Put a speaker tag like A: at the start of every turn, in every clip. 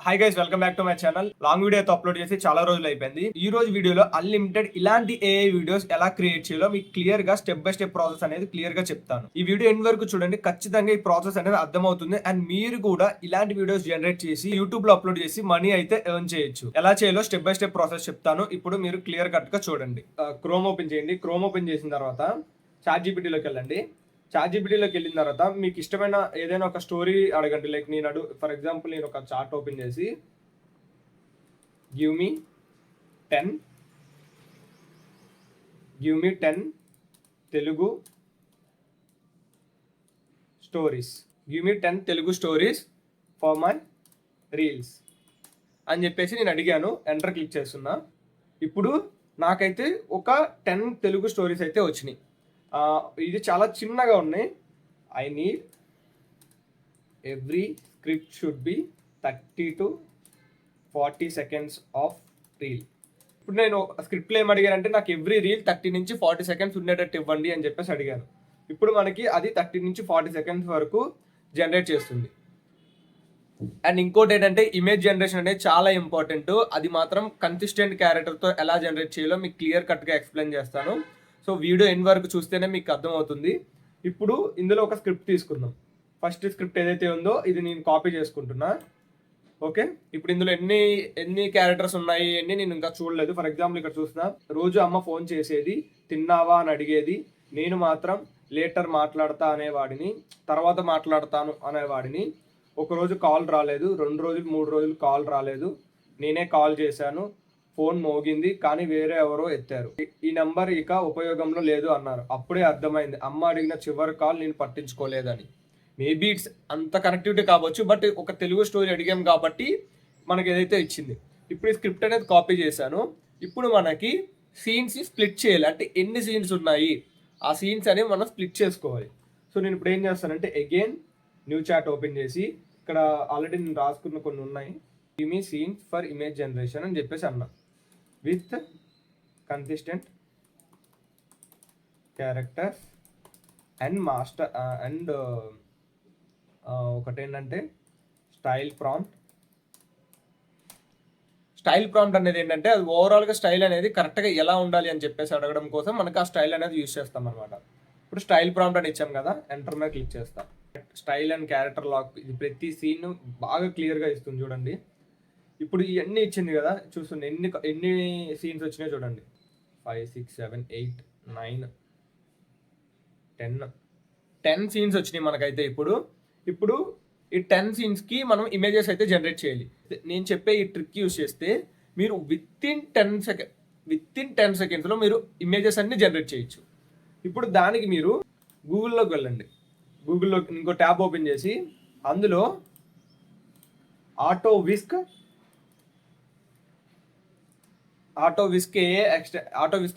A: Hi guys, welcome back to my channel. Long video upload చేసి చాలా రోజులు అయిపోయింది. ఈ రోజు వీడియోలో అన్లిమిటెడ్ ఇలాంటి ఏఐ వీడియోస్ ఎలా క్రియేట్ చేయాలో మీకు క్లియర్ గా స్టెప్ బై స్టెప్ ప్రాసెస్ అనేది క్లియర్ గా చెప్తాను. ఈ వీడియో ఎండ్ వరకు చూడండి, ఖచ్చితంగా ఈ ప్రాసెస్ అనేది అర్థమవుతుంది. అండ్ మీరు కూడా ఇలాంటి వీడియోస్ జనరేట్ చేసి యూట్యూబ్ లో అప్లోడ్ చేసి మనీ అయితే ఎర్న్ చేయొచ్చు. ఎలా చేయాలో స్టెప్ బై స్టెప్ ప్రాసెస్ చెప్తాను. ఇప్పుడు మీరు క్లియర్ కట్ గా చూడండి. క్రోమ్ ఓపెన్ చేయండి. క్రోమ్ ఓపెన్ చేసిన తర్వాత చాట్ జీపీటీలోకి వెళ్ళండి. చాట్ జీపీటీలోకి వెళ్ళిన తర్వాత మీకు ఇష్టమైన ఏదైనా ఒక స్టోరీ అడగండి. లైక్ ఫర్ ఎగ్జాంపుల్ నేను ఒక చార్ట్ ఓపెన్ చేసి give me 10 Telugu stories for my reels అని చెప్పేసి నేను అడిగాను. ఎంటర్ క్లిక్ చేస్తున్నా. ఇప్పుడు నాకైతే ఒక 10 తెలుగు స్టోరీస్ అయితే వచ్చినాయి. ఇది చాలా చిన్నగా ఉన్నాయి. I need every script should be 30 to 40 seconds of reel. ఇప్పుడు నేను స్క్రిప్ట్లో ఏం అడిగానంటే నాకు ఎవ్రీ రీల్ 30 నుంచి 40 seconds ఉండేటట్టు ఇవ్వండి అని చెప్పేసి అడిగాను. ఇప్పుడు మనకి అది 30 నుంచి 40 seconds వరకు జనరేట్ చేస్తుంది. అండ్ ఇంకోటి ఏంటంటే ఇమేజ్ జనరేషన్ అనేది చాలా ఇంపార్టెంట్. అది మాత్రం కన్సిస్టెంట్ క్యారెక్టర్తో ఎలా జనరేట్ చేయాలో మీకు క్లియర్ కట్గా ఎక్స్ప్లెయిన్ చేస్తాను. సో వీడియో ఎండ్ వరకు చూస్తేనే మీకు అర్థమవుతుంది. ఇప్పుడు ఇందులో ఒక స్క్రిప్ట్ తీసుకుందాం. ఫస్ట్ స్క్రిప్ట్ ఏదైతే ఉందో ఇది నేను కాపీ చేసుకుంటున్నా. ఓకే, ఇప్పుడు ఇందులో ఎన్ని క్యారెక్టర్స్ ఉన్నాయి అన్ని నేను ఇంకా చూడలేదు. ఫర్ ఎగ్జాంపుల్ ఇక్కడ చూస్తున్నా, రోజు అమ్మ ఫోన్ చేసేది, తిన్నావా అని అడిగేది, నేను మాత్రం లేటర్ మాట్లాడతా అనేవాడిని, తర్వాత మాట్లాడతాను అనేవాడిని, ఒకరోజు కాల్ రాలేదు, 2 రోజులు 3 రోజులు కాల్ రాలేదు, నేనే కాల్ చేశాను, ఫోన్ మోగింది కానీ వేరే ఎవరో ఎత్తారు, ఈ నెంబర్ ఇక ఉపయోగంలో లేదు అన్నారు. అప్పుడే అర్థమైంది అమ్మ అడిగిన చివరి కాల్ నేను పట్టించుకోలేదని. మేబీ ఇట్స్ అంత కనెక్టివిటీ కావచ్చు, బట్ ఒక తెలుగు స్టోరీ అడిగాం కాబట్టి మనకి ఏదైతే ఇచ్చింది. ఇప్పుడు ఈ స్క్రిప్ట్ అనేది కాపీ చేశాను. ఇప్పుడు మనకి సీన్స్ స్ప్లిట్ చేయాలి. అంటే ఎన్ని సీన్స్ ఉన్నాయి ఆ సీన్స్ అనేవి మనం స్ప్లిట్ చేసుకోవాలి. సో నేను ఇప్పుడు ఏం చేస్తానంటే అగైన్ న్యూ చాట్ ఓపెన్ చేసి ఇక్కడ ఆల్రెడీ నేను రాసుకున్న కొన్ని ఉన్నాయి. Give me scenes for image generation అని చెప్పేసి అన్నా. With consistent characters and master and ఒకటేంటంటే స్టైల్ ప్రాంప్ట్ అనేది ఏంటంటే అది ఓవరాల్గా స్టైల్ అనేది కరెక్ట్గా ఎలా ఉండాలి అని చెప్పేసి అడగడం కోసం మనకు ఆ స్టైల్ అనేది యూజ్ చేస్తాం అనమాట. ఇప్పుడు స్టైల్ ప్రాంప్ట్ అని ఇచ్చాం కదా, ఎంటర్ మీద క్లిక్ చేస్తాం. స్టైల్ అండ్ క్యారెక్టర్ లాక్ ఇది ప్రతి సీన్ బాగా క్లియర్గా ఇస్తుంది చూడండి. ఇప్పుడు ఇవన్నీ ఇచ్చింది కదా, చూస్తుంది ఎన్ని సీన్స్ వచ్చినాయో చూడండి. 5 6 7 8 9 10 సీన్స్ వచ్చినాయి మనకైతే. ఇప్పుడు ఈ 10 సీన్స్కి మనం ఇమేజెస్ అయితే జనరేట్ చేయాలి. నేను చెప్పే ఈ ట్రిక్ యూస్ చేస్తే మీరు విత్ ఇన్ 10 సెకండ్స్లో మీరు ఇమేజెస్ అన్ని జనరేట్ చేయొచ్చు. ఇప్పుడు దానికి మీరు గూగుల్లోకి వెళ్ళండి. గూగుల్లో ఇంకో ట్యాబ్ ఓపెన్ చేసి అందులో ఆటో విస్క్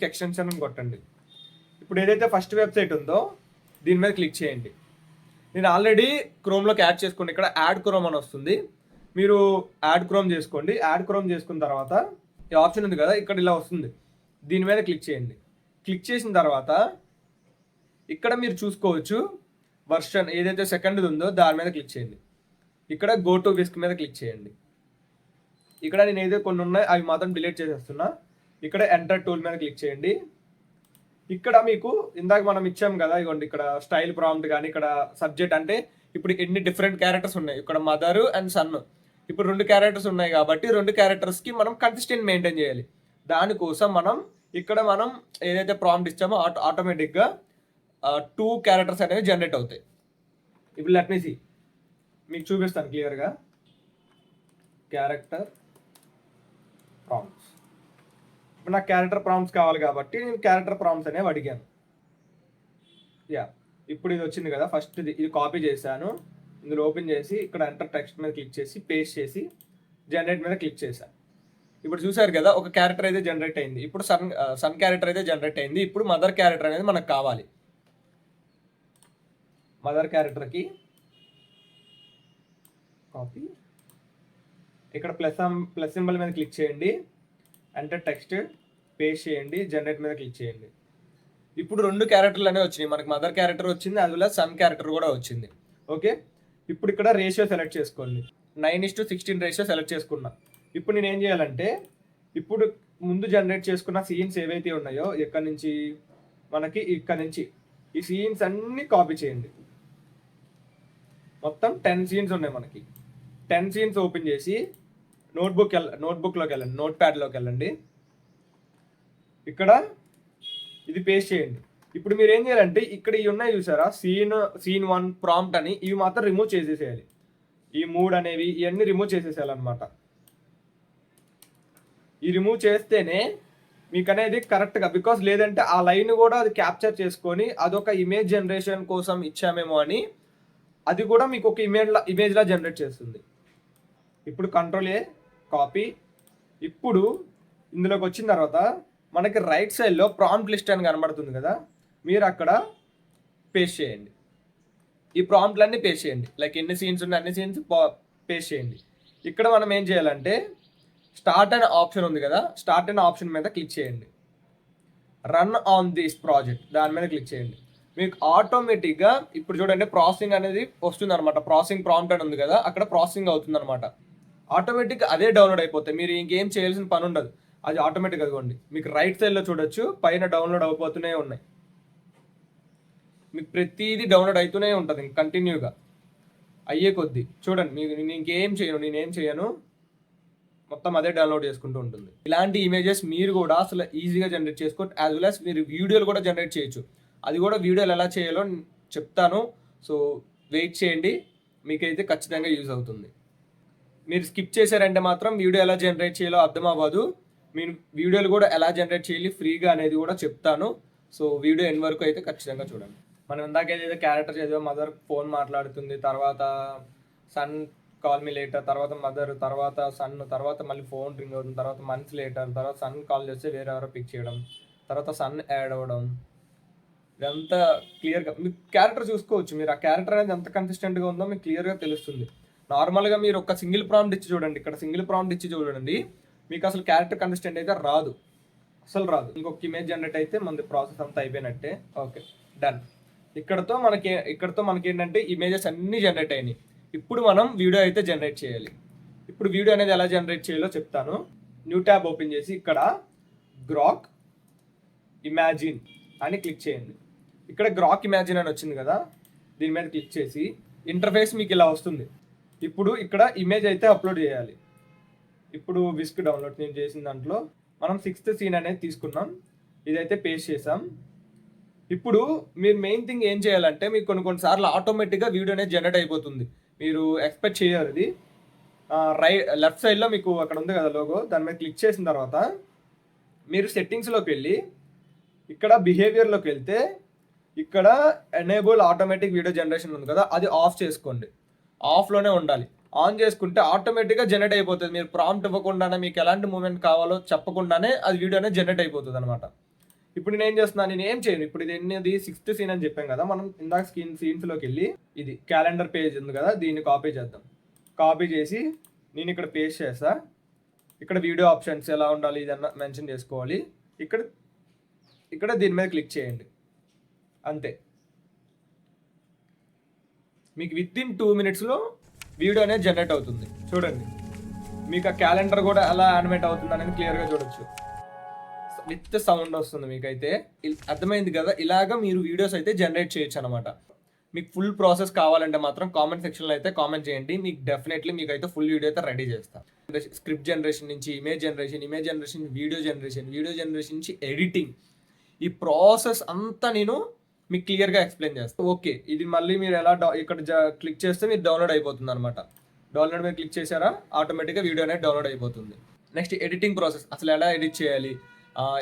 A: ఎక్స్టెన్షన్ అని కొట్టండి. ఇప్పుడు ఏదైతే ఫస్ట్ వెబ్సైట్ ఉందో దీని మీద క్లిక్ చేయండి. నేను ఆల్రెడీ క్రోమ్లోకి యాడ్ చేసుకోండి. ఇక్కడ యాడ్ క్రోమ్ అని వస్తుంది, మీరు యాడ్ క్రోమ్ చేసుకోండి. యాడ్ క్రోమ్ చేసుకున్న తర్వాత ఈ ఆప్షన్ ఉంది కదా, ఇక్కడ ఇలా వస్తుంది, దీని మీద క్లిక్ చేయండి. క్లిక్ చేసిన తర్వాత ఇక్కడ మీరు చూసుకోవచ్చు వర్షన్ ఏదైతే సెకండ్ ఉందో దాని మీద క్లిక్ చేయండి. ఇక్కడ గో టు విస్క్ మీద క్లిక్ చేయండి. ఇక్కడ నేను ఏదైతే కొన్ని ఉన్నాయి అవి మాత్రం డిలీట్ చేసేస్తున్నా. ఇక్కడ ఎంటర్ టూల్ మీద క్లిక్ చేయండి. ఇక్కడ మీకు ఇందాక మనం ఇచ్చాం కదా, ఇవ్వండి ఇక్కడ స్టైల్ ప్రాంప్ట్ కానీ ఇక్కడ సబ్జెక్ట్ అంటే ఇప్పుడు ఎన్ని డిఫరెంట్ క్యారెక్టర్స్ ఉన్నాయి. ఇక్కడ మదర్ అండ్ సన్, ఇప్పుడు 2 క్యారెక్టర్స్ ఉన్నాయి కాబట్టి 2 క్యారెక్టర్స్కి మనం కన్సిస్టెంట్ మెయింటైన్ చేయాలి. దానికోసం మనం ఏదైతే ప్రాంప్ట్ ఇచ్చామో ఆటోమేటిక్గా 2 క్యారెక్టర్స్ అనేవి జనరేట్ అవుతాయి. ఇప్పుడు లెట్ మీ సీ, మీకు చూపిస్తాను క్లియర్గా. క్యారెక్టర్ ప్రాంప్ట్స్, ఇప్పుడు నాకు క్యారెక్టర్ ప్రాంప్ట్స్ కావాలి కాబట్టి నేను క్యారెక్టర్ ప్రాంప్ట్స్ అనేవి అడిగాను. ఇప్పుడు ఇది వచ్చింది కదా, ఫస్ట్ ఇది కాపీ చేశాను. ఇందులో ఓపెన్ చేసి ఇక్కడ ఎంటర్ టెక్స్ట్ మీద క్లిక్ చేసి పేస్ట్ చేసి జనరేట్ మీద క్లిక్ చేశాను. ఇప్పుడు చూసారు కదా, ఒక క్యారెక్టర్ అయితే జనరేట్ అయింది. ఇప్పుడు సన్ క్యారెక్టర్ అయితే జనరేట్ అయింది. ఇప్పుడు మదర్ క్యారెక్టర్ అనేది మనకు కావాలి. మదర్ క్యారెక్టర్కి కాపీ, ఇక్కడ ప్లస్ సింబల్ మీద క్లిక్ చేయండి, ఎంటర్ టెక్స్ట్ పేస్ట్ చేయండి, జనరేట్ మీద క్లిక్ చేయండి. ఇప్పుడు 2 క్యారెక్టర్లు అనేవి వచ్చినాయి మనకి. మదర్ క్యారెక్టర్ వచ్చింది, అందువల్ల సన్ క్యారెక్టర్ కూడా వచ్చింది. ఓకే, ఇప్పుడు ఇక్కడ రేషియో సెలెక్ట్ చేసుకోండి. 9:16 రేషియో సెలెక్ట్ చేసుకున్నా. ఇప్పుడు నేను ఏం చేయాలంటే, ఇప్పుడు ముందు జనరేట్ చేసుకున్న సీన్స్ ఏవైతే ఉన్నాయో ఎక్కడి నుంచి మనకి ఇక్కడ నుంచి ఈ సీన్స్ అన్ని కాపీ చేయండి. మొత్తం 10 సీన్స్ ఉన్నాయి మనకి. 10 సీన్స్ ఓపెన్ చేసి నోట్బుక్లోకి వెళ్ళండి, నోట్ ప్యాడ్లోకి వెళ్ళండి. ఇక్కడ ఇది పేస్ట్ చేయండి. ఇప్పుడు మీరు ఏం చేయాలంటే ఇక్కడ ఇవి ఉన్నాయి చూసారా, సీన్ 1 ప్రాంప్ట్ అని, ఇవి మాత్రం రిమూవ్ చేసేసేయాలి. ఈ 3 అనేవి ఇవన్నీ రిమూవ్ చేసేసేయాలన్నమాట. ఈ రిమూవ్ చేస్తేనే మీకు అనేది కరెక్ట్గా, బికాస్ లేదంటే ఆ లైన్ కూడా అది క్యాప్చర్ చేసుకొని అదొక ఇమేజ్ జనరేషన్ కోసం ఇచ్చామేమో అని అది కూడా మీకు ఒక ఇమేజ్లా జనరేట్ చేస్తుంది. ఇప్పుడు కంట్రోల్-A కాపీ. ఇప్పుడు ఇందులోకి వచ్చిన తర్వాత మనకి రైట్ సైడ్లో ప్రాంప్ట్ లిస్ట్ అని కనబడుతుంది కదా, మీరు అక్కడ పేస్ట్ చేయండి. ఈ ప్రాంప్ట్లన్నీ పేస్ట్ చేయండి. లైక్ ఎన్ని సీన్స్ ఉన్నాయి అన్ని సీన్స్ పేస్ట్ చేయండి. ఇక్కడ మనం ఏం చేయాలంటే స్టార్ట్ అనే ఆప్షన్ ఉంది కదా, స్టార్ట్ అనే ఆప్షన్ మీద క్లిక్ చేయండి. రన్ ఆన్ దిస్ ప్రాజెక్ట్ దాని మీద క్లిక్ చేయండి. మీకు ఆటోమేటిక్గా ఇప్పుడు చూడండి ప్రాసెసింగ్ అనేది వస్తుంది అనమాట. ప్రాసెసింగ్ ప్రాంప్ట్ అని ఉంది కదా, అక్కడ ప్రాసెసింగ్ అవుతుంది అనమాట. ఆటోమేటిక్గా అదే డౌన్లోడ్ అయిపోతాయి. మీరు ఇంకేం చేయాల్సిన పని ఉండదు, అది ఆటోమేటిక్గా అదిగోండి మీకు రైట్ సైడ్లో చూడొచ్చు, పైన డౌన్లోడ్ అయిపోతూనే ఉన్నాయి. మీకు ప్రతిదీ డౌన్లోడ్ అవుతూనే ఉంటుంది కంటిన్యూగా అయ్యే కొద్దీ. చూడండి మీకు నేనేం చేయను, మొత్తం అదే డౌన్లోడ్ చేసుకుంటూ ఉంటుంది. ఇలాంటి ఇమేజెస్ మీరు కూడా అసలు ఈజీగా జనరేట్ చేసుకోవచ్చు. యాజ్ వెల్ యాజ్ మీరు వీడియోలు కూడా జనరేట్ చేయొచ్చు. అది కూడా వీడియోలు ఎలా చేయాలో చెప్తాను. సో వెయిట్ చేయండి, మీకైతే ఖచ్చితంగా యూజ్ అవుతుంది. మీరు స్కిప్ చేశారంటే మాత్రం వీడియో ఎలా జనరేట్ చేయాలో అర్థం అవ్వదు. మీరు వీడియోలు కూడా ఎలా జనరేట్ చేయాలి ఫ్రీగా అనేది కూడా చెప్తాను. సో వీడియో ఎండ్ వరకు అయితే ఖచ్చితంగా చూడండి. మనం ఇందాక ఏదైతే క్యారెక్టర్ చదివా, మదర్ ఫోన్ మాట్లాడుతుంది, తర్వాత సన్ కాల్ మీ లేటర్, తర్వాత మదర్, తర్వాత సన్, తర్వాత మళ్ళీ ఫోన్ రింగ్ అవుతుంది, తర్వాత మంత్స్ లేటర్, తర్వాత సన్ కాల్ చేస్తే వేరే ఎవరో పిక్ చేయడం, తర్వాత సన్ యాడ్ అవ్వడం. ఇదంతా క్లియర్గా మీకు క్యారెక్టర్ చూసుకోవచ్చు. మీరు ఆ క్యారెక్టర్ అనేది ఎంత కన్సిస్టెంట్గా ఉందో మీకు క్లియర్గా తెలుస్తుంది. నార్మల్గా మీరు ఒక సింగిల్ ప్రాంప్ట్ ఇచ్చి చూడండి, ఇక్కడ సింగిల్ ప్రాంప్ట్ ఇచ్చి చూడండి, మీకు అసలు క్యారెక్టర్ కన్సిస్టెంట్ అయితే రాదు, అసలు రాదు. ఇంకొక ఇమేజ్ జనరేట్ అయితే మన ప్రాసెస్ అంతా అయిపోయినట్టే. Okay, done. ఇక్కడతో మనకి ఏంటంటే ఇమేజెస్ అన్నీ జనరేట్ అయినాయి. ఇప్పుడు మనం వీడియో అయితే జనరేట్ చేయాలి. ఇప్పుడు వీడియో అనేది ఎలా జనరేట్ చేయాలో చెప్తాను. న్యూ ట్యాబ్ ఓపెన్ చేసి ఇక్కడ గ్రాక్ ఇమాజిన్ అని క్లిక్ చేయండి. ఇక్కడ గ్రాక్ ఇమాజిన్ అని వచ్చింది కదా, దీని మీద క్లిక్ చేసి ఇంటర్ఫేస్ మీకు ఇలా వస్తుంది. ఇప్పుడు ఇక్కడ ఇమేజ్ అయితే అప్లోడ్ చేయాలి. ఇప్పుడు విస్క్ డౌన్లోడ్ నేను చేసిన దాంట్లో మనం 6th సీన్ అనేది తీసుకున్నాం, ఇదైతే పేస్ట్ చేసాం. ఇప్పుడు మీరు మెయిన్ థింగ్ ఏం చేయాలంటే, మీకు కొన్నిసార్లు ఆటోమేటిక్గా వీడియో అనేది జనరేట్ అయిపోతుంది, మీరు ఎక్స్పెక్ట్ చేయరు. ఇది లెఫ్ట్ సైడ్లో మీకు అక్కడ ఉంది కదా లోగో, దాని మీద క్లిక్ చేసిన తర్వాత మీరు సెట్టింగ్స్లోకి వెళ్ళి ఇక్కడ బిహేవియర్లోకి వెళ్తే ఇక్కడ ఎనేబుల్ ఆటోమేటిక్ వీడియో జనరేషన్ ఉంది కదా, అది ఆఫ్ చేసుకోండి. ఆఫ్లోనే ఉండాలి. ఆన్ చేసుకుంటే ఆటోమేటిక్గా జనరేట్ అయిపోతుంది. మీరు ప్రాంప్ట్ ఇవ్వకుండానే, మీకు ఎలాంటి మూమెంట్ కావాలో చెప్పకుండానే అది వీడియో అనేది జనరేట్ అయిపోతుంది అనమాట. ఇప్పుడు నేను ఏం చేస్తున్నాను, నేను ఏం చేయను. ఇప్పుడు ఇది ఎన్నది 6th సీన్ అని చెప్పాం కదా, మనం ఇందాక సీన్స్లోకి వెళ్ళి ఇది క్యాలెండర్ పేజ్ ఉంది కదా, దీన్ని కాపీ చేద్దాం. కాపీ చేసి నేను ఇక్కడ పేస్ట్ చేస్తా. ఇక్కడ వీడియో ఆప్షన్స్ ఎలా ఉండాలి ఇదన్నా మెన్షన్ చేసుకోవాలి. ఇక్కడ దీని మీద క్లిక్ చేయండి, అంతే. మీకు వితిన్ 2 minutesలో వీడియో అనేది జనరేట్ అవుతుంది. చూడండి మీకు ఆ క్యాలెండర్ కూడా ఎలా యానిమేట్ అవుతుంది అనేది క్లియర్గా చూడొచ్చు. విత్ సౌండ్ వస్తుంది మీకైతే. అర్థమైంది కదా, ఇలాగా మీరు వీడియోస్ అయితే జనరేట్ చేయొచ్చు అనమాట. మీకు ఫుల్ ప్రాసెస్ కావాలంటే మాత్రం కామెంట్ సెక్షన్లో అయితే కామెంట్ చేయండి. మీకు డెఫినెట్లీ మీకు అయితే ఫుల్ వీడియో అయితే రెడీ చేస్తాను. స్క్రిప్ట్ జనరేషన్ నుంచి ఇమేజ్ జనరేషన్, వీడియో జనరేషన్ నుంచి ఎడిటింగ్, ఈ ప్రాసెస్ అంతా నేను మీకు క్లియర్గా ఎక్స్ప్లెయిన్ చేస్తాను. ఓకే, ఇది మళ్ళీ మీరు ఎలా ఇక్కడ క్లిక్ చేస్తే మీరు డౌన్లోడ్ అయిపోతుంది అనమాట. డౌన్లోడ్ మీద క్లిక్ చేశారా, ఆటోమేటిక్గా వీడియో అనేది డౌన్లోడ్ అయిపోతుంది. నెక్స్ట్ ఎడిటింగ్ ప్రాసెస్, అసలు ఎలా ఎడిట్ చేయాలి,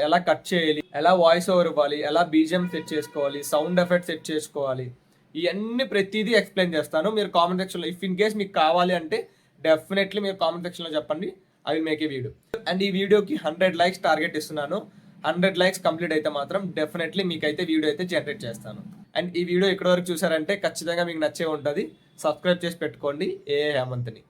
A: ఎలా కట్ చేయాలి, ఎలా వాయిస్ ఓవర్ ఇవ్వాలి, ఎలా బీజిఎం సెట్ చేసుకోవాలి, సౌండ్ ఎఫెక్ట్ సెట్ చేసుకోవాలి, ఇవన్నీ ప్రతిదీ ఎక్స్ప్లెయిన్ చేస్తాను. మీరు కామెంట్ సెక్షన్లో ఇఫ్ ఇన్ కేస్ మీకు కావాలి అంటే డెఫినెట్లీ మీరు కామెంట్ సెక్షన్లో చెప్పండి, I will make a video. And ఈ వీడియోకి 100 likes టార్గెట్ ఇస్తున్నాను. 100 likes కంప్లీట్ అయితే మాత్రం డెఫినెట్లీ మీకైతే వీడియో అయితే జనరేట్ చేస్తాను. అండ్ ఈ వీడియో ఇక్కడ వరకు చూసారంటే ఖచ్చితంగా మీకు నచ్చే ఉంటుంది. సబ్స్క్రైబ్ చేసి పెట్టుకోండి ఏ హేమంత్ని.